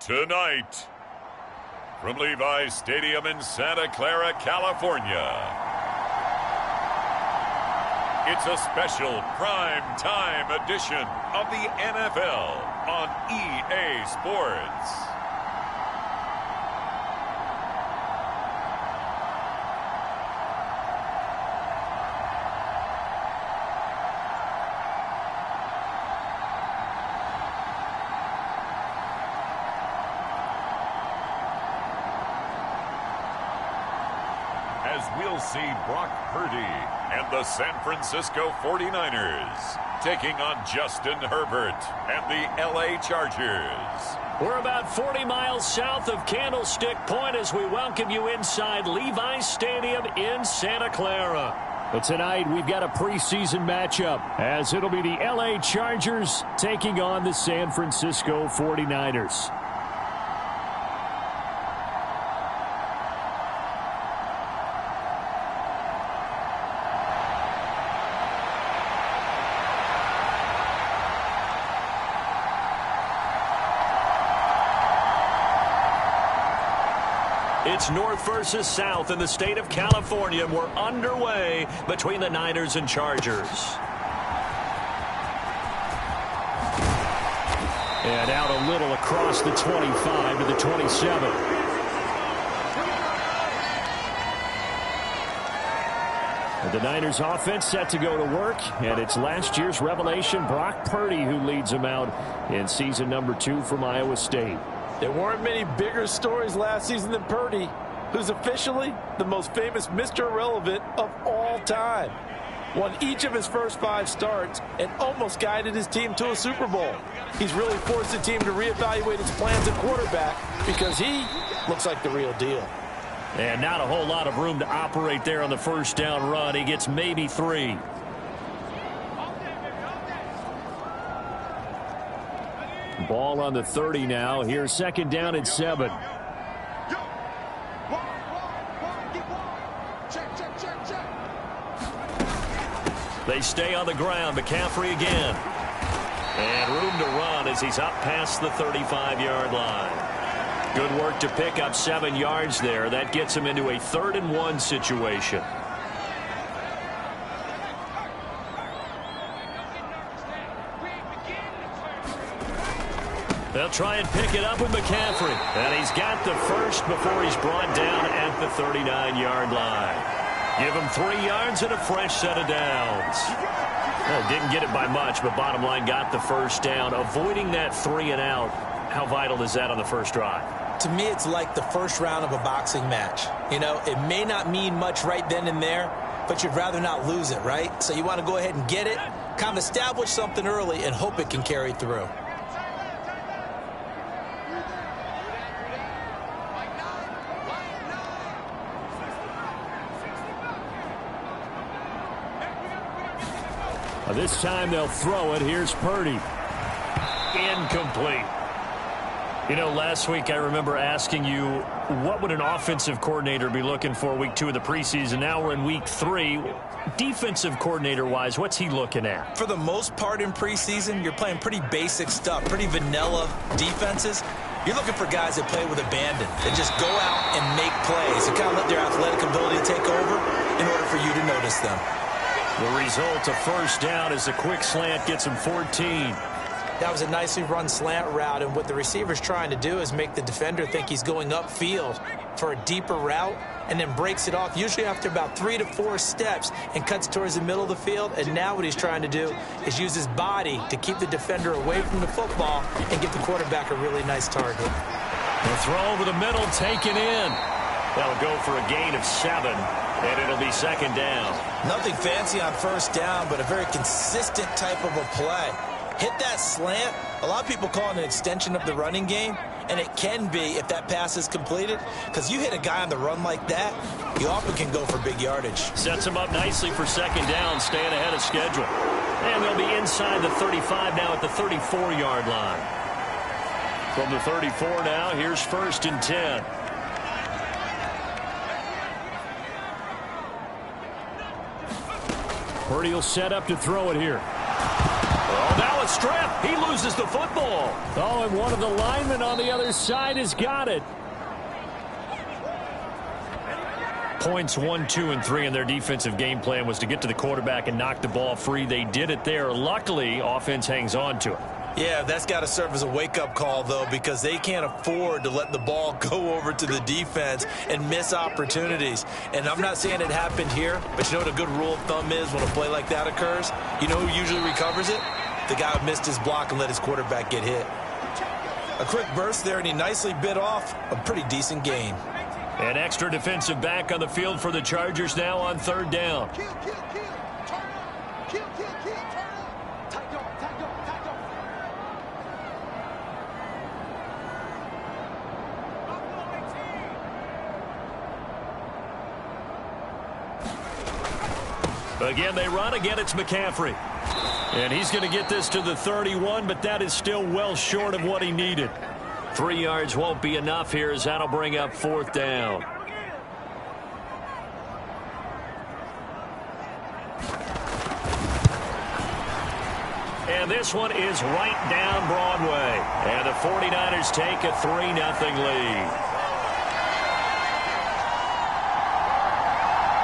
Tonight, from Levi's Stadium in Santa Clara, California, it's a special prime time edition of the NFL on EA Sports. As we'll see Brock Purdy and the San Francisco 49ers taking on Justin Herbert and the LA Chargers. We're about 40 miles south of Candlestick Point as we welcome you inside Levi's Stadium in Santa Clara. But tonight we've got a preseason matchup as it'll be the LA Chargers taking on the San Francisco 49ers. It's north versus south in the state of California. We're underway between the Niners and Chargers. And out a little across the 25 to the 27. The Niners offense set to go to work, and it's last year's revelation, Brock Purdy, who leads them out in season number 2 from Iowa State. There weren't many bigger stories last season than Purdy, who's officially the most famous Mr. Irrelevant of all time. Won each of his first 5 starts and almost guided his team to a Super Bowl. He's really forced the team to reevaluate its plans at quarterback because he looks like the real deal. And not a whole lot of room to operate there on the first down run. He gets maybe 3. Ball on the 30 now. Here's second down and 7. They stay on the ground. McCaffrey again. And room to run as he's up past the 35-yard line. Good work to pick up 7 yards there. That gets him into a 3rd and 1 situation. They'll try and pick it up with McCaffrey. And he's got the first before he's brought down at the 39-yard line. Give him 3 yards and a fresh set of downs. Well, didn't get it by much, but bottom line got the first down. Avoiding that 3 and out, how vital is that on the first drive? To me, it's like the first round of a boxing match. You know, it may not mean much right then and there, but you'd rather not lose it, right? So you want to go ahead and get it, kind of establish something early, and hope it can carry through. This time they'll throw it. Here's Purdy. Incomplete. You know, last week I remember asking you, what would an offensive coordinator be looking for week 2 of the preseason? Now we're in week 3. Defensive coordinator-wise, what's he looking at? For the most part in preseason, you're playing pretty basic stuff, pretty vanilla defenses. You're looking for guys that play with abandon, that just go out and make plays, and kind of let their athletic ability take over in order for you to notice them. The result, a first down as the quick slant gets him 14. That was a nicely run slant route, and what the receiver's trying to do is make the defender think he's going upfield for a deeper route and then breaks it off, usually after about 3 to 4 steps, and cuts towards the middle of the field. And now what he's trying to do is use his body to keep the defender away from the football and give the quarterback a really nice target. The throw over the middle, taken in. That'll go for a gain of 7, and it'll be second down. Nothing fancy on first down, but a very consistent type of a play. Hit that slant. A lot of people call it an extension of the running game, and it can be if that pass is completed, because you hit a guy on the run like that, he often can go for big yardage. Sets him up nicely for second down, staying ahead of schedule. And they'll be inside the 35 now at the 34-yard line. From the 34 now, here's 1st and 10. Purdy will set up to throw it here. Oh, that a strip. He loses the football. Oh, and one of the linemen on the other side has got it. Points 1, 2, and 3 in their defensive game plan was to get to the quarterback and knock the ball free. They did it there. Luckily, offense hangs on to it. Yeah, that's got to serve as a wake-up call, though, because they can't afford to let the ball go over to the defense and miss opportunities. And I'm not saying it happened here, but you know what a good rule of thumb is when a play like that occurs? You know who usually recovers it? The guy who missed his block and let his quarterback get hit. A quick burst there, and he nicely bit off a pretty decent gain. An extra defensive back on the field for the Chargers now on third down. Again, they run. Again, it's McCaffrey. And he's going to get this to the 31, but that is still well short of what he needed. 3 yards won't be enough here as that'll bring up fourth down. And this one is right down Broadway. And the 49ers take a 3-0 lead.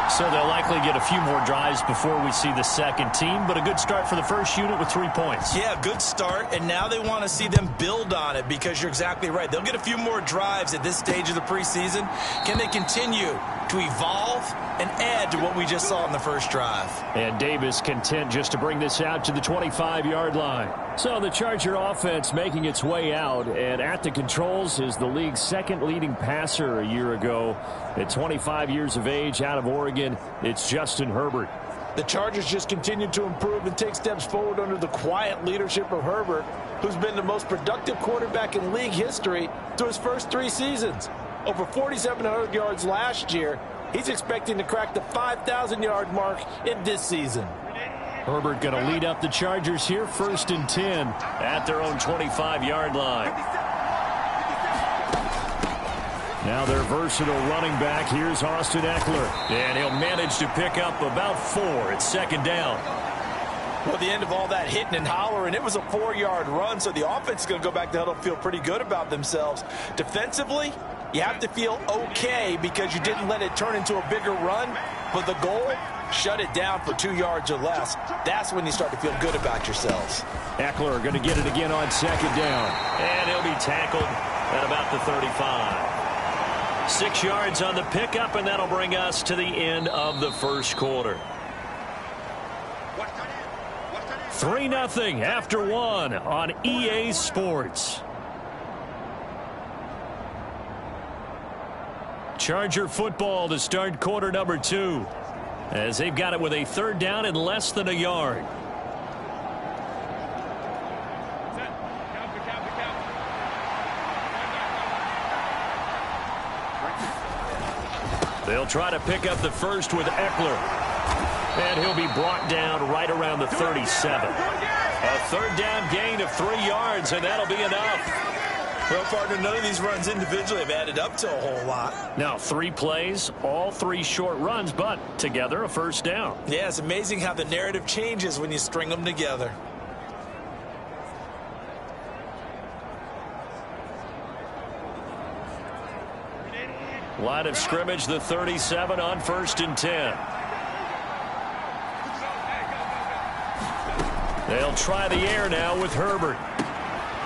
So they'll likely get a few more drives before we see the second team, but a good start for the first unit with 3 points. Yeah, good start, and now they want to see them build on it because you're exactly right. They'll get a few more drives at this stage of the preseason. Can they continue to evolve and add to what we just saw in the first drive? And Davis content just to bring this out to the 25-yard line. So the Charger offense making its way out, and at the controls is the league's second leading passer a year ago. At 25 years of age, out of Oregon, it's Justin Herbert. The Chargers just continue to improve and take steps forward under the quiet leadership of Herbert, who's been the most productive quarterback in league history through his first 3 seasons. Over 4,700 yards last year. He's expecting to crack the 5,000-yard mark in this season. Herbert going to lead up the Chargers here, 1st and 10 at their own 25-yard line. Now their versatile running back, here's Austin Eckler. And he'll manage to pick up about 4 at second down. Well, at the end of all that hitting and hollering, it was a 4-yard run, so the offense is going to go back to huddle, feel pretty good about themselves. Defensively, you have to feel okay because you didn't let it turn into a bigger run, but the goal, shut it down for 2 yards or less. That's when you start to feel good about yourselves. Eckler going to get it again on second down. And he'll be tackled at about the 35. 6 yards on the pickup, and that'll bring us to the end of the first quarter. 3-0 after 1 on EA Sports. Charger football to start quarter number 2, as they've got it with a third down and less than a yard. They'll try to pick up the first with Eckler. And he'll be brought down right around the 37. A third down gain of 3 yards, and that'll be enough. Well, partner, none of these runs individually have added up to a whole lot. Now, 3 plays, all 3 short runs, but together a first down. Yeah, it's amazing how the narrative changes when you string them together. Line of scrimmage, the 37 on 1st and 10. They'll try the air now with Herbert.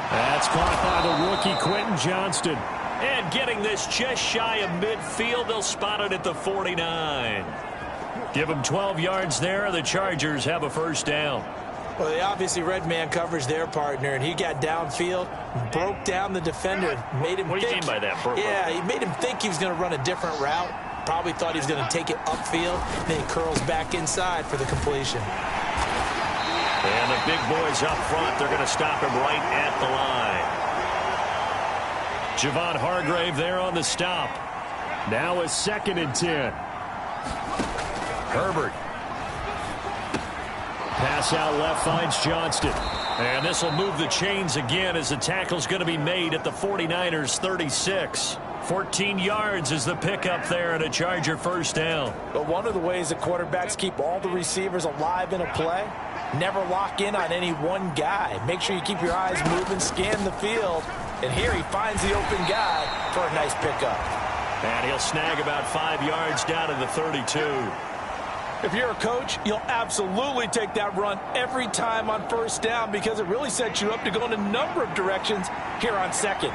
That's caught by the rookie Quentin Johnston. And getting this just shy of midfield, they'll spot it at the 49. Give them 12 yards there. The Chargers have a first down. Well, they obviously read man coverage their partner, and he got downfield, broke down the defender, made him What do you mean by that, Burpo? Yeah, he made him think he was going to run a different route. Probably thought he was going to take it upfield. Then he curls back inside for the completion. And the big boys up front, they're going to stop him right at the line. Javon Hargrave there on the stop. Now a 2nd and 10. Herbert. Pass out left finds Johnston. And this will move the chains again as the tackle's going to be made at the 49ers 36. 14 yards is the pickup there and a Charger first down. But one of the ways that quarterbacks keep all the receivers alive in a play Never lock in on any one guy. Make sure you keep your eyes moving, scan the field. And here he finds the open guy for a nice pickup. And he'll snag about 5 yards down to the 32. If you're a coach, you'll absolutely take that run every time on first down because it really sets you up to go in a number of directions here on second.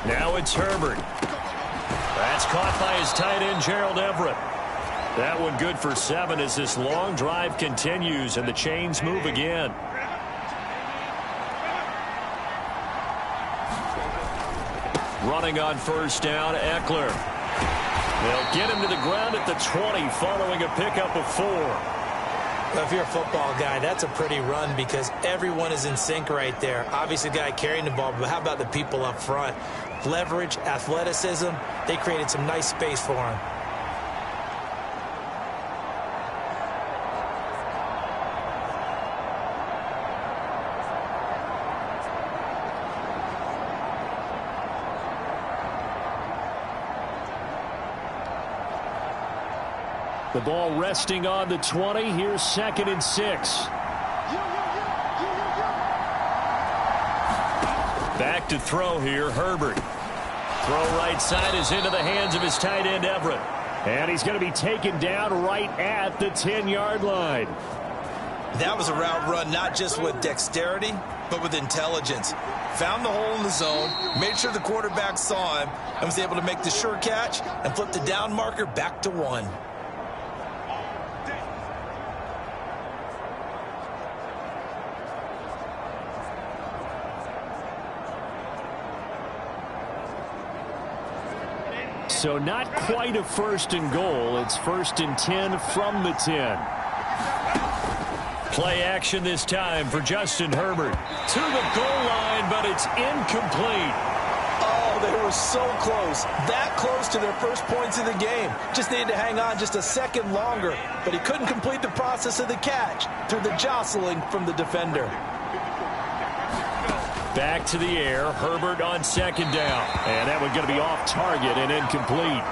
Now it's Herbert. That's caught by his tight end, Gerald Everett. That one good for 7 as this long drive continues and the chains move again. Running on first down, Eckler. They'll get him to the ground at the 20 following a pickup of 4. Well, if you're a football guy, that's a pretty run because everyone is in sync right there. Obviously, the guy carrying the ball, but how about the people up front? Leverage, athleticism, they created some nice space for him. The ball resting on the 20. Here's 2nd and 6. Back to throw here, Herbert. Throw right side is into the hands of his tight end, Everett. And he's going to be taken down right at the 10-yard line. That was a route run not just with dexterity, but with intelligence. Found the hole in the zone, made sure the quarterback saw him, and was able to make the sure catch and flip the down marker back to 1. So not quite a 1st and goal. It's 1st and 10 from the 10. Play action this time for Justin Herbert. To the goal line, but it's incomplete. Oh, they were so close. That close to their first points of the game. Just needed to hang on just a second longer. But he couldn't complete the process of the catch through the jostling from the defender. Back to the air, Herbert on 2nd down. And that one's going to be off target and incomplete.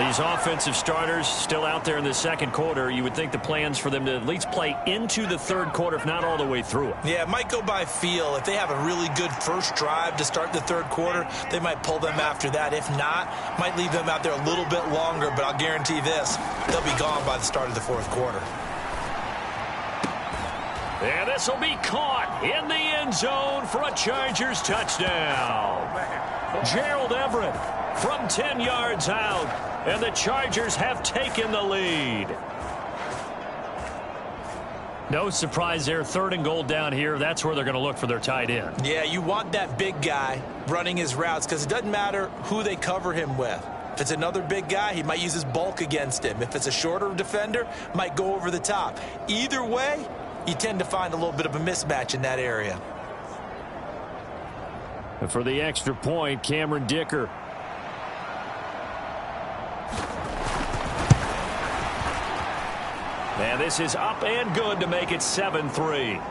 These offensive starters still out there in the 2nd quarter. You would think the plans for them to at least play into the 3rd quarter, if not all the way through it. Yeah, it might go by feel. If they have a really good first drive to start the 3rd quarter, they might pull them after that. If not, might leave them out there a little bit longer, but I'll guarantee this, they'll be gone by the start of the 4th quarter. And this will be caught in the end zone for a Chargers touchdown. Gerald Everett from 10 yards out, and the Chargers have taken the lead. No surprise there, 3rd and goal down here. That's where they're going to look for their tight end. Yeah, you want that big guy running his routes because it doesn't matter who they cover him with. If it's another big guy, he might use his bulk against him. If it's a shorter defender, might go over the top. Either way, you tend to find a little bit of a mismatch in that area. And for the extra point, Cameron Dicker. And this is up and good to make it 7-3.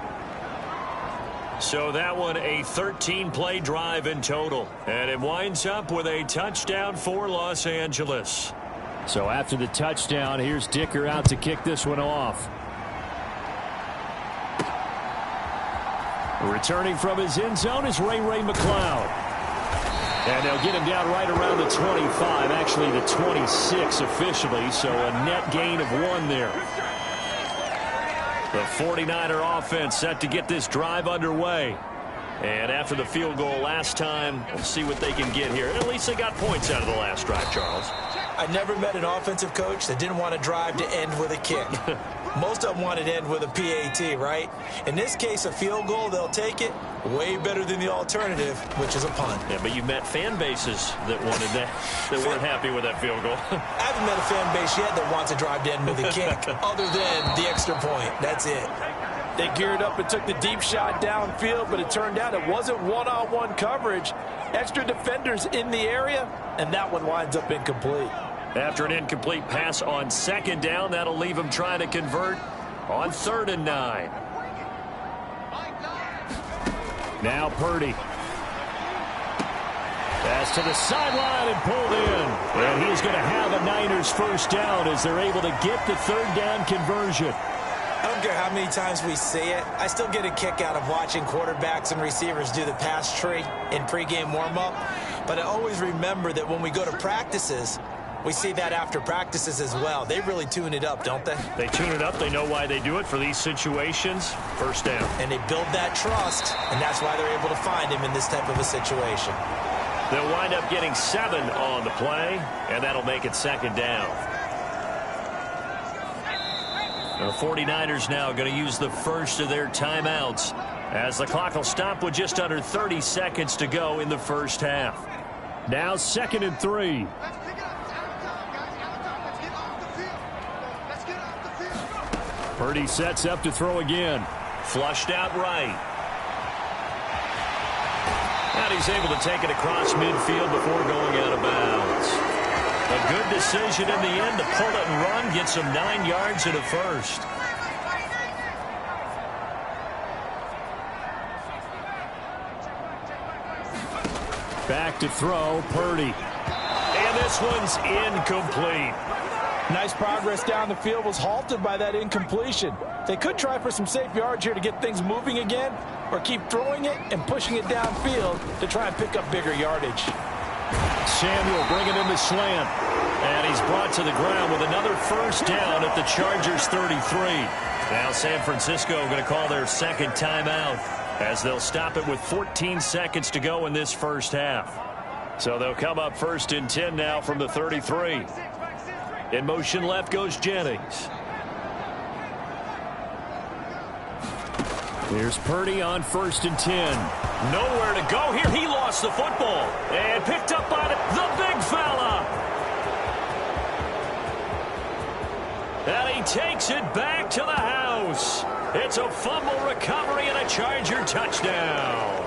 So that one a 13-play drive in total. And it winds up with a touchdown for Los Angeles. So after the touchdown, here's Dicker out to kick this one off. Returning from his end zone is Ray McCloud. And they'll get him down right around the 25, actually the 26 officially, so a net gain of 1 there. The 49er offense set to get this drive underway. And after the field goal last time, we'll see what they can get here. At least they got points out of the last drive, Charles. I never met an offensive coach that didn't want a drive to end with a kick. Most of them want it to end with a PAT, right? In this case, a field goal, they'll take it. Way better than the alternative, which is a punt. Yeah, but you've met fan bases that wanted that, that weren't happy with that field goal. I haven't met a fan base yet that wants a drive to end with a kick, other than the extra point. That's it. They geared up and took the deep shot downfield, but it turned out it wasn't one-on-one coverage. Extra defenders in the area, and that one winds up incomplete. After an incomplete pass on 2nd down, that'll leave him trying to convert on 3rd and 9. Now Purdy. Pass to the sideline and pulled in. And he's going to have a Niners first down as they're able to get the 3rd down conversion. don't care how many times we see it. I still get a kick out of watching quarterbacks and receivers do the pass tree in pregame warm-up. But I always remember that when we go to practices, we see that after practices as well. They really tune it up, don't they? They tune it up. They know why they do it for these situations. First down. And they build that trust, and that's why they're able to find him in this type of a situation. They'll wind up getting 7 on the play, and that'll make it second down. The 49ers now going to use the first of their timeouts as the clock will stop with just under 30 seconds to go in the first half. Now 2nd and 3. Purdy sets up to throw again. Flushed out right. And he's able to take it across midfield before going out of bounds. A good decision in the end to pull it and run. Gets him 9 yards and a first. Back to throw, Purdy. And this one's incomplete. Nice progress down the field was halted by that incompletion. They could try for some safe yards here to get things moving again, or keep throwing it and pushing it downfield to try and pick up bigger yardage. Samuel bringing in the slant. And he's brought to the ground with another first down at the Chargers 33. Now San Francisco going to call their second timeout as they'll stop it with 14 seconds to go in this first half. So they'll come up 1st and 10 now from the 33. In motion left goes Jennings. Here's Purdy on 1st and 10. Nowhere to go here. He lost the football and picked up by the big fella. And he takes it back to the house. It's a fumble recovery and a Charger touchdown.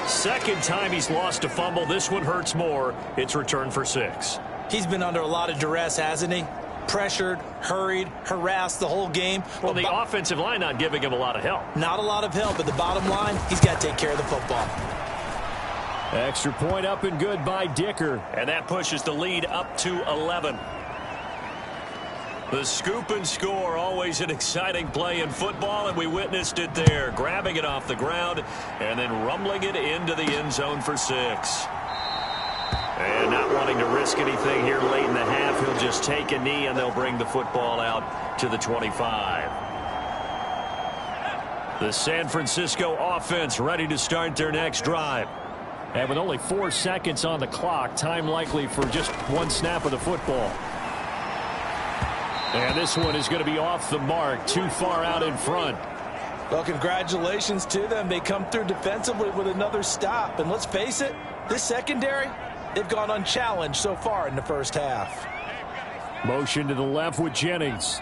Second time he's lost a fumble. This one hurts more. It's returned for 6. He's been under a lot of duress, hasn't he? Pressured, hurried, harassed the whole game. Well, the offensive line not giving him a lot of help. Not a lot of help, but the bottom line, he's got to take care of the football. Extra point up and good by Dicker. And that pushes the lead up to 11. The scoop and score, always an exciting play in football, and we witnessed it there. Grabbing it off the ground and then rumbling it into the end zone for 6. And not wanting to risk anything here late in the half, he'll just take a knee and they'll bring the football out to the 25. The San Francisco offense ready to start their next drive. And with only 4 seconds on the clock, time likely for just one snap of the football. And this one is going to be off the mark, too far out in front. Well, congratulations to them. They come through defensively with another stop. And let's face it, this secondary, they've gone unchallenged so far in the first half. Motion to the left with Jennings.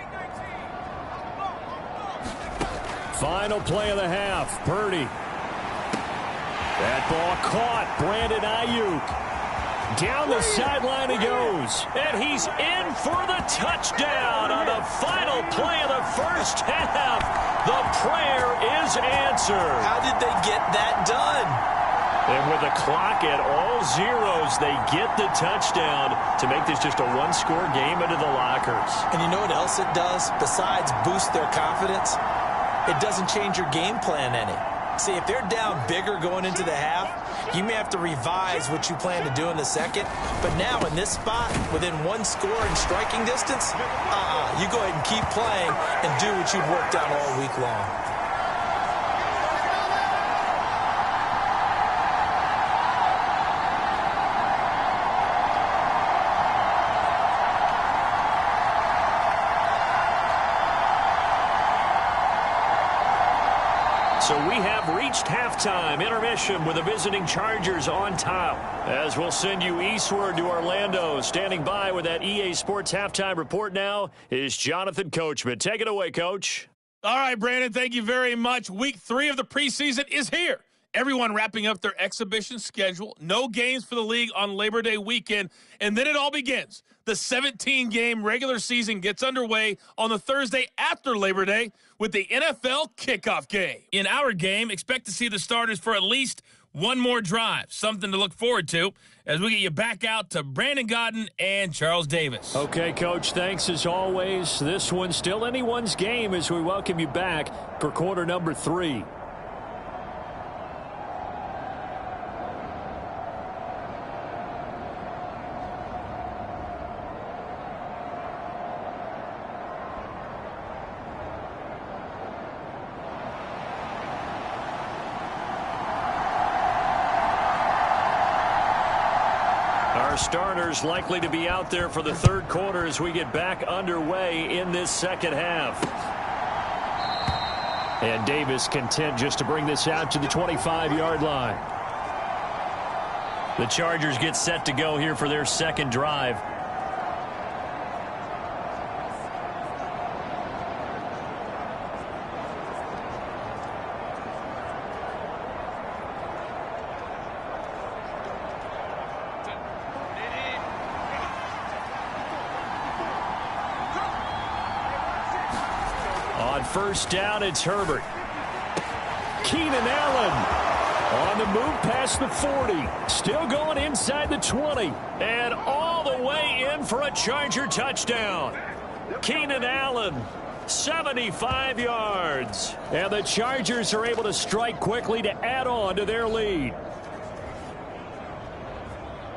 Final play of the half. Purdy. That ball caught. Brandon Ayuk. Down the sideline he goes. And he's in for the touchdown on the final play of the first half. The prayer is answered. How did they get that done? And with the clock at all zeros, they get the touchdown to make this just a one-score game into the lockers. And you know what else it does? Besides boost their confidence, it doesn't change your game plan any. See, if they're down bigger going into the half, you may have to revise what you plan to do in the second. But now in this spot, within one score and striking distance, you go ahead and keep playing and do what you've worked on all week long. So we have reached halftime. Intermission with the visiting Chargers on top. As we'll send you eastward to Orlando. Standing by with that EA Sports halftime report now is Jonathan Coachman. Take it away, Coach. All right, Brandon, thank you very much. Week 3 of the preseason is here. Everyone wrapping up their exhibition schedule. No games for the league on Labor Day weekend. And then it all begins. The 17-game regular season gets underway on the Thursday after Labor Day with the NFL kickoff game. In our game, expect to see the starters for at least one more drive. Something to look forward to as we get you back out to Brandon Godden and Charles Davis. Okay, Coach, thanks as always. This one's still anyone's game as we welcome you back for quarter number 3. Our starters likely to be out there for the third quarter as we get back underway in this second half. And Davis content just to bring this out to the 25-yard line. The Chargers get set to go here for their second drive. On first down, it's Herbert. Keenan Allen on the move past the 40. Still going inside the 20. And all the way in for a Charger touchdown. Keenan Allen, 75 yards. And the Chargers are able to strike quickly to add on to their lead.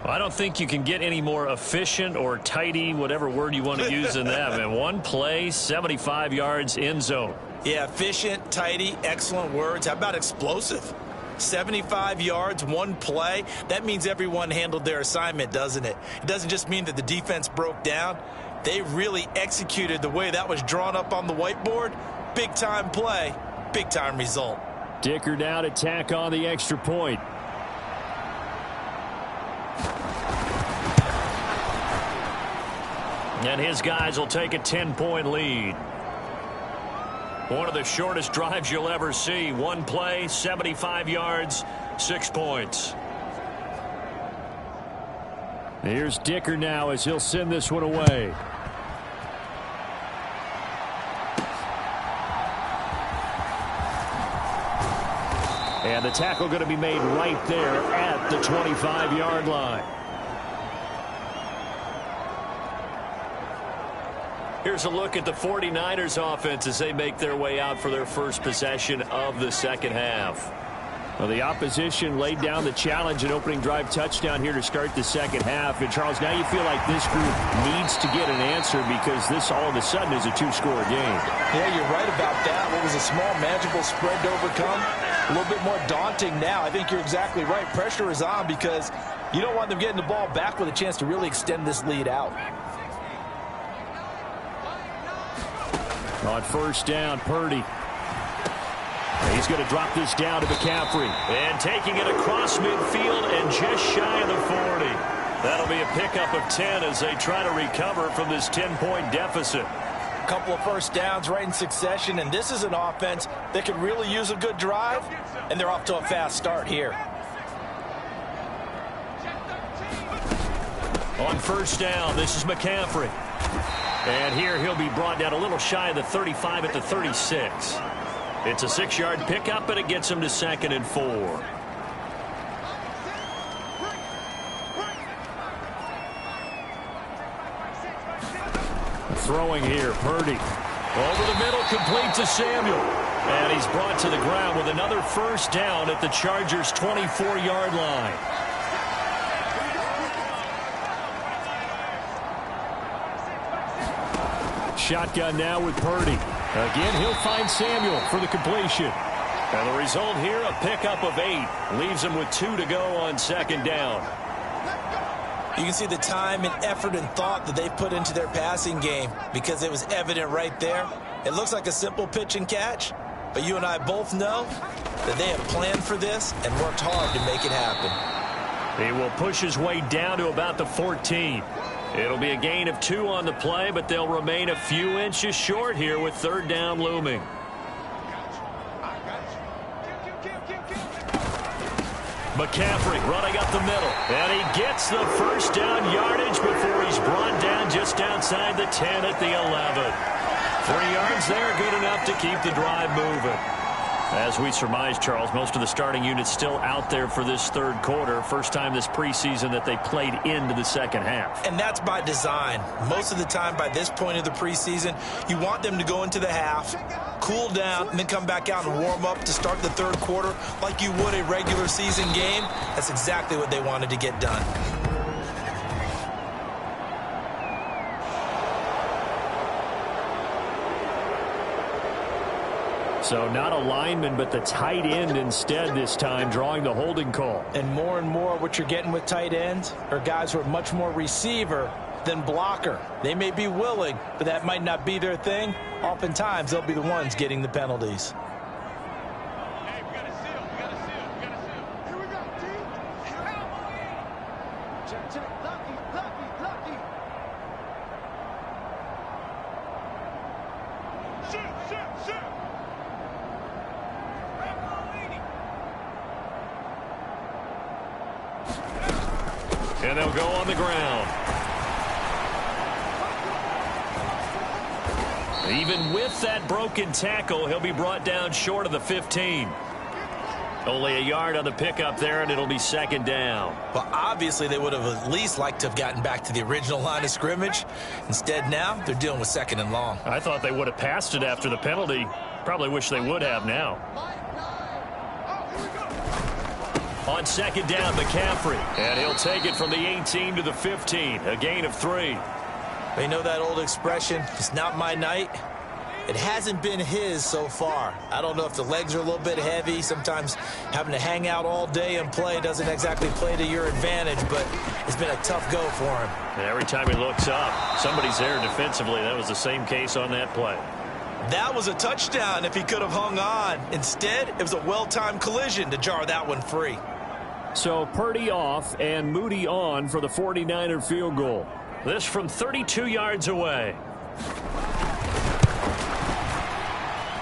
I don't think you can get any more efficient or tidy, whatever word you want to use in that. Man, one play, 75 yards, end zone. Yeah, efficient, tidy, excellent words. How about explosive? 75 yards, one play. That means everyone handled their assignment, doesn't it? It doesn't just mean that the defense broke down. They really executed the way that was drawn up on the whiteboard. Big-time play, big-time result. Dicker now to tack on the extra point. And his guys will take a 10-point lead. One of the shortest drives you'll ever see. One play, 75 yards, 6 points. Here's Dicker now as he'll send this one away. And the tackle going to be made right there at the 25-yard line. Here's a look at the 49ers offense as they make their way out for their first possession of the second half. Well, the opposition laid down the challenge and opening drive touchdown here to start the second half. And, Charles, now you feel like this group needs to get an answer because this all of a sudden is a two-score game. Yeah, you're right about that. What was a small, manageable spread to overcome? A little bit more daunting now. I think you're exactly right. Pressure is on because you don't want them getting the ball back with a chance to really extend this lead out. On first down, Purdy. He's going to drop this down to McCaffrey. And taking it across midfield and just shy of the 40. That'll be a pickup of 10 as they try to recover from this 10-point deficit. A couple of first downs right in succession, and this is an offense that could really use a good drive, and they're off to a fast start here. On first down, this is McCaffrey. And here he'll be brought down a little shy of the 35 at the 36. It's a 6-yard pickup, and it gets him to 2nd and 4. Throwing here, Purdy. Over the middle, complete to Samuel. And he's brought to the ground with another first down at the Chargers' 24-yard line. Shotgun now with Purdy. Again, he'll find Samuel for the completion. And the result here, a pickup of 8. Leaves him with 2 to go on second down. You can see the time and effort and thought that they put into their passing game because it was evident right there. It looks like a simple pitch and catch, but you and I both know that they have planned for this and worked hard to make it happen. He will push his way down to about the 14. It'll be a gain of 2 on the play, but they'll remain a few inches short here with third down looming. McCaffrey running up the middle. And he gets the first down yardage before he's brought down just outside the 10 at the 11. 3 yards there, good enough to keep the drive moving. As we surmise, Charles, most of the starting units still out there for this third quarter. First time this preseason that they played into the second half. And that's by design. Most of the time by this point of the preseason, you want them to go into the half, cool down, and then come back out and warm up to start the third quarter like you would a regular season game. That's exactly what they wanted to get done. So not a lineman, but the tight end instead this time, drawing the holding call. And more what you're getting with tight ends are guys who are much more receiver than blocker. They may be willing, but that might not be their thing. Oftentimes, they'll be the ones getting the penalties. And they'll go on the ground. Even with that broken tackle, he'll be brought down short of the 15. Only a yard on the pickup there, and it'll be second down. Well, obviously, they would have at least liked to have gotten back to the original line of scrimmage. Instead, now, they're dealing with second and long. I thought they would have passed it after the penalty. Probably wish they would have now. On second down, McCaffrey. And he'll take it from the 18 to the 15. A gain of 3. You know that old expression, it's not my night? It hasn't been his so far. I don't know if the legs are a little bit heavy. Sometimes having to hang out all day and play doesn't exactly play to your advantage, but it's been a tough go for him. And every time he looks up, somebody's there defensively. That was the same case on that play. That was a touchdown if he could have hung on. Instead, it was a well-timed collision to jar that one free. So Purdy off and Moody on for the 49er field goal. This from 32 yards away.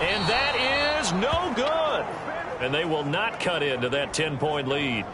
And that is no good. And they will not cut into that 10-point lead.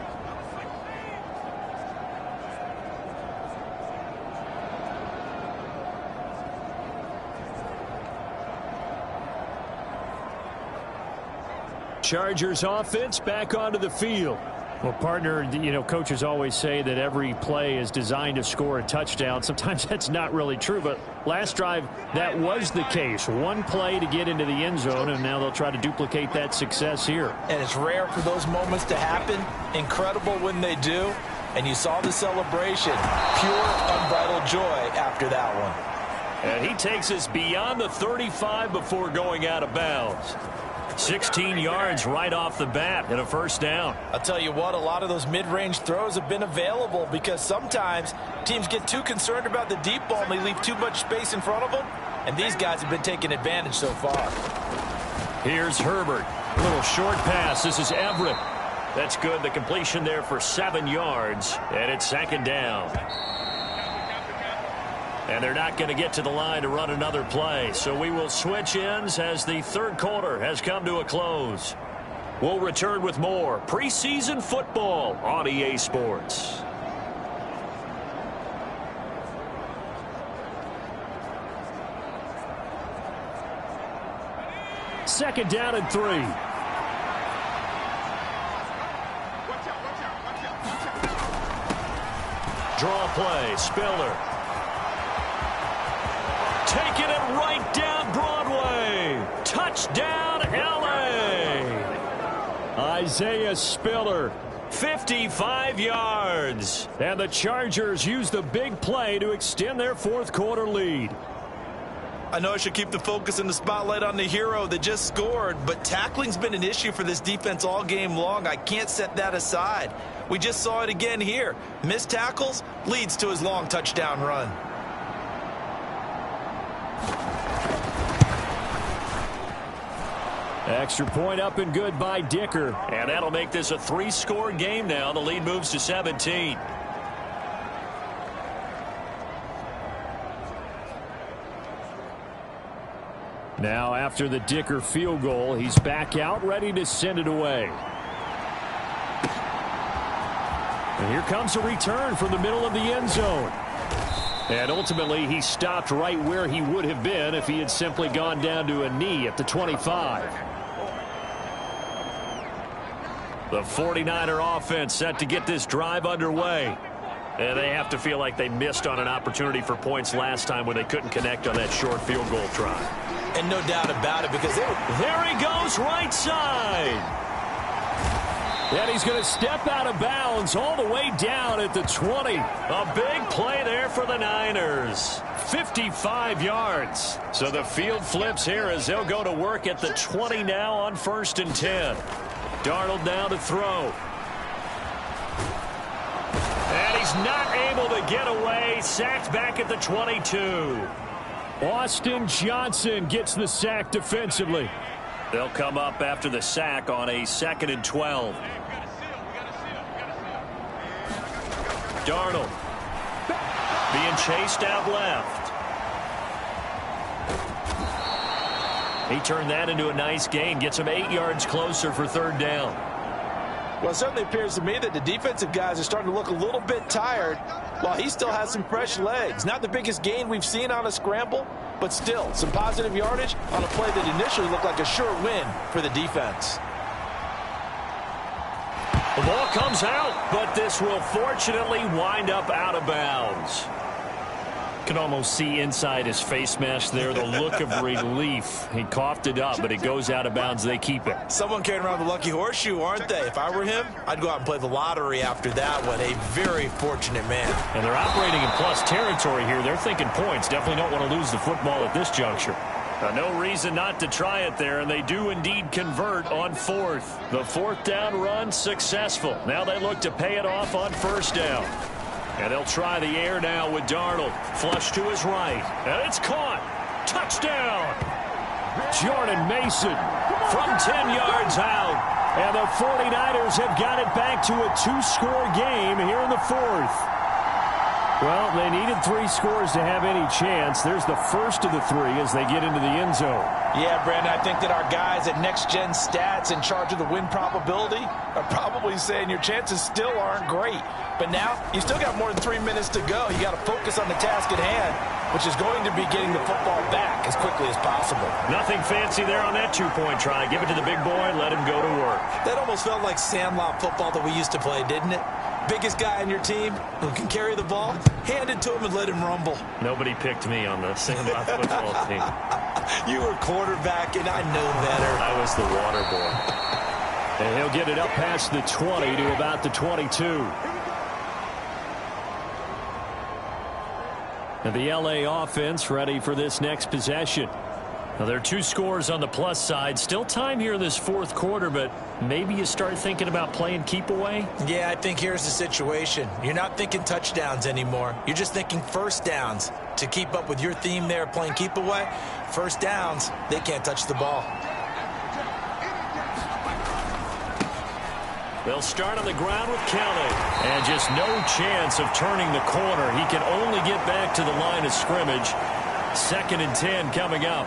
Chargers offense back onto the field. Well, partner, you know, coaches always say that every play is designed to score a touchdown. Sometimes that's not really true, but last drive, that was the case. One play to get into the end zone, and now they'll try to duplicate that success here. And it's rare for those moments to happen. Incredible when they do. And you saw the celebration. Pure, unbridled joy after that one. And he takes us beyond the 35 before going out of bounds. 16 yards right off the bat and a first down. I'll tell you what, a lot of those mid-range throws have been available because sometimes teams get too concerned about the deep ball and they leave too much space in front of them, and these guys have been taking advantage so far. Here's Herbert. A little short pass. This is Everett. That's good. The completion there for 7 yards, and it's second down. And they're not going to get to the line to run another play. So we will switch ends as the third quarter has come to a close. We'll return with more preseason football on EA Sports. Second down and 3. Draw play, Spiller. Taking it right down Broadway. Touchdown, L.A. Isaiah Spiller, 55 yards. And the Chargers use the big play to extend their fourth quarter lead. I know I should keep the focus and the spotlight on the hero that just scored, but tackling's been an issue for this defense all game long. I can't set that aside. We just saw it again here. Missed tackles leads to his long touchdown run. Extra point up and good by Dicker. And that'll make this a 3-score game now. The lead moves to 17. Now after the Dicker field goal, he's back out ready to send it away. And here comes a return from the middle of the end zone. And ultimately, he stopped right where he would have been if he had simply gone down to a knee at the 25. The 49er offense set to get this drive underway. And they have to feel like they missed on an opportunity for points last time when they couldn't connect on that short field goal try. And no doubt about it, because there he goes, right side. And he's going to step out of bounds all the way down at the 20. A big play there for the Niners. 55 yards. So the field flips here as they'll go to work at the 20 now on 1st and 10. Darnold now to throw. And he's not able to get away. Sacked back at the 22. Austin Johnson gets the sack defensively. They'll come up after the sack on a 2nd and 12. Darnold being chased out left. He turned that into a nice gain. Gets him 8 yards closer for 3rd down. Well, it certainly appears to me that the defensive guys are starting to look a little bit tired while he still has some fresh legs. Not the biggest gain we've seen on a scramble, but still some positive yardage on a play that initially looked like a sure win for the defense. The ball comes out, but this will fortunately wind up out of bounds. Can almost see inside his face mask there the look of relief. He coughed it up, but it goes out of bounds. They keep it. Someone carrying around the lucky horseshoe, aren't they? If I were him, I'd go out and play the lottery after that one. A very fortunate man. And they're operating in plus territory here. They're thinking points. Definitely don't want to lose the football at this juncture. No reason not to try it there, and they do indeed convert on 4th. The 4th down run successful. Now they look to pay it off on 1st down. And they'll try the air now with Darnold. Flush to his right. And it's caught. Touchdown. Jordan Mason from 10 yards out. And the 49ers have got it back to a 2-score game here in the 4th. Well, they needed 3 scores to have any chance. There's the first of the 3 as they get into the end zone. Yeah, Brandon, I think that our guys at Next Gen Stats in charge of the win probability are probably saying your chances still aren't great. But now, you still got more than 3 minutes to go. You got to focus on the task at hand, which is going to be getting the football back as quickly as possible. Nothing fancy there on that 2-point try. Give it to the big boy, let him go to work. That almost felt like Sandlot football that we used to play, didn't it? Biggest guy on your team who can carry the ball, hand it to him and let him rumble. Nobody picked me on the Sandlot football team. You were quarterback, and I know better. I was the water boy. And he'll get it up past the 20 to about the 22. And the LA offense ready for this next possession. Now, there are 2 scores on the plus side. Still time here in this 4th quarter, but maybe you start thinking about playing keep away? Yeah, I think here's the situation. You're not thinking touchdowns anymore. You're just thinking 1st downs. To keep up with your theme there, playing keep away, 1st downs, they can't touch the ball. They'll start on the ground with Kelly. And just no chance of turning the corner. He can only get back to the line of scrimmage. 2nd and 10 coming up.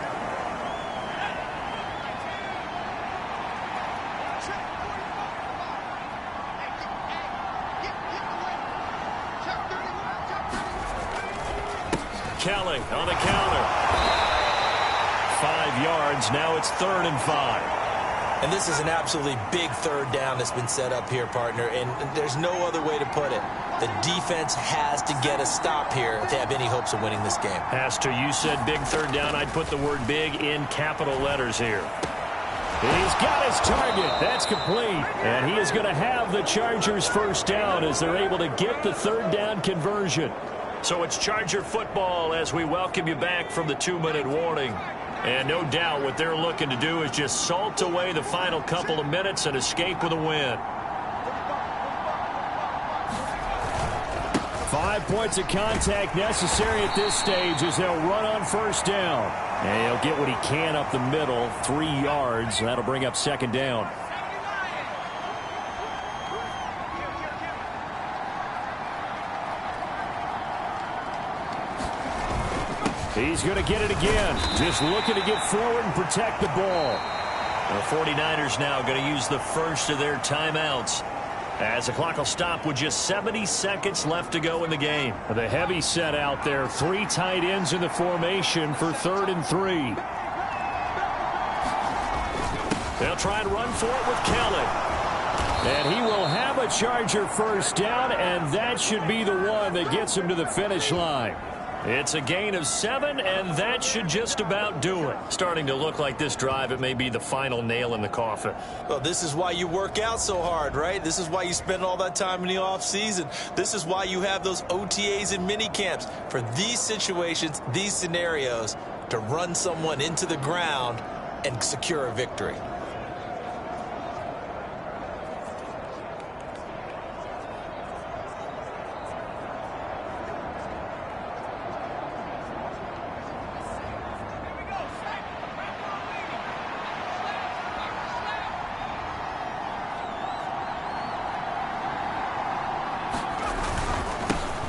Kelly on the counter. 5 yards. Now it's 3rd and 5. And this is an absolutely big 3rd down that's been set up here, partner. And there's no other way to put it. The defense has to get a stop here to have any hopes of winning this game. Has to. You said big 3rd down. I'd put the word big in capital letters here. He's got his target. That's complete. And he is going to have the Chargers 1st down as they're able to get the 3rd down conversion. So it's Charger football as we welcome you back from the 2-minute warning. And no doubt what they're looking to do is just salt away the final couple of minutes and escape with a win. 5 points of contact necessary at this stage as they'll run on 1st down. And he'll get what he can up the middle, 3 yards. That'll bring up 2nd down. He's going to get it again. Just looking to get forward and protect the ball. The 49ers now going to use the first of their timeouts as the clock will stop with just 70 seconds left to go in the game. The heavy set out there. 3 tight ends in the formation for 3rd and 3. They'll try and run for it with Kelly. And he will have a Charger first down, and that should be the one that gets him to the finish line. It's a gain of 7, and that should just about do it. Starting to look like this drive, it may be the final nail in the coffin. Well, this is why you work out so hard, right? This is why you spend all that time in the offseason. This is why you have those OTAs and mini camps. For these situations, these scenarios, to run someone into the ground and secure a victory.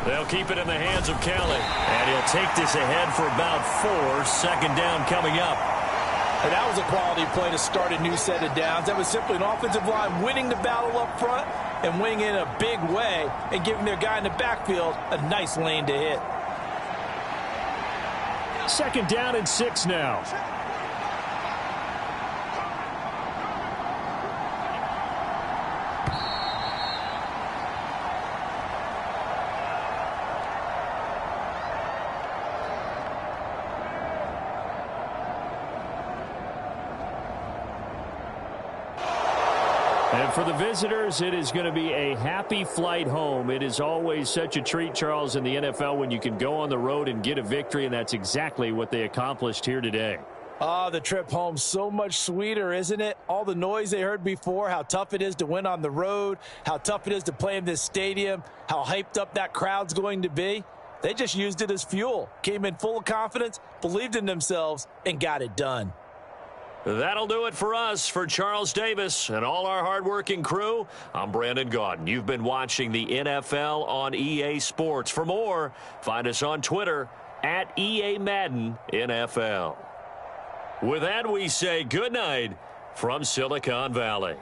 They'll keep it in the hands of Kelly. And he'll take this ahead for about 4. Second down coming up. And that was a quality play to start a new set of downs. That was simply an offensive line winning the battle up front and winning in a big way and giving their guy in the backfield a nice lane to hit. Second down and 6 now. And for the visitors, it is going to be a happy flight home. It is always such a treat, Charles, in the NFL when you can go on the road and get a victory, and that's exactly what they accomplished here today. The trip home so much sweeter, isn't it? All the noise they heard before, how tough it is to win on the road, how tough it is to play in this stadium, how hyped up that crowd's going to be. They just used it as fuel, came in full of confidence, believed in themselves, and got it done. That'll do it for us. For Charles Davis and all our hardworking crew, I'm Brandon Gaudin. You've been watching the NFL on EA Sports. For more, find us on Twitter at EA Madden NFL. With that, we say good night from Silicon Valley.